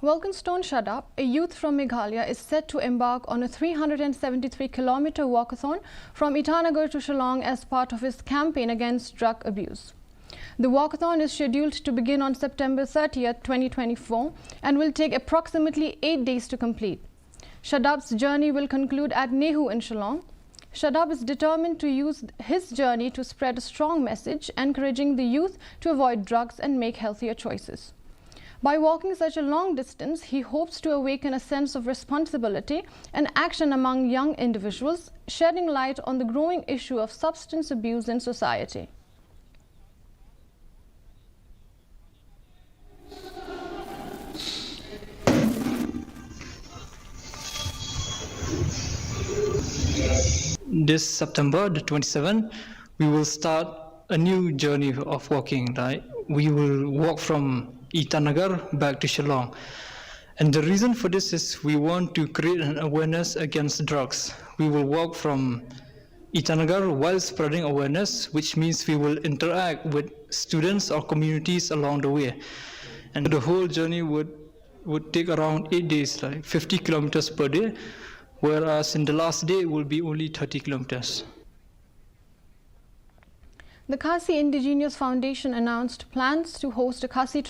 Welkinstone Shadap, a youth from Meghalaya, is set to embark on a 373-kilometer walkathon from Itanagar to Shillong as part of his campaign against drug abuse. The walkathon is scheduled to begin on September 30th, 2024 and will take approximately 8 days to complete. Shadap's journey will conclude at Nehu in Shillong. Shadap is determined to use his journey to spread a strong message, encouraging the youth to avoid drugs and make healthier choices. By walking such a long distance, he hopes to awaken a sense of responsibility and action among young individuals, shedding light on the growing issue of substance abuse in society. This September, the 27th, we will start a new journey of walking, right? We will walk from Itanagar back to Shillong. And the reason for this is we want to create an awareness against drugs. We will walk from Itanagar while spreading awareness, which means we will interact with students or communities along the way. And the whole journey would take around 8 days, like 50 kilometers per day, whereas in the last day it will be only 30 kilometers. The Khasi Indigenous Foundation announced plans to host a Khasi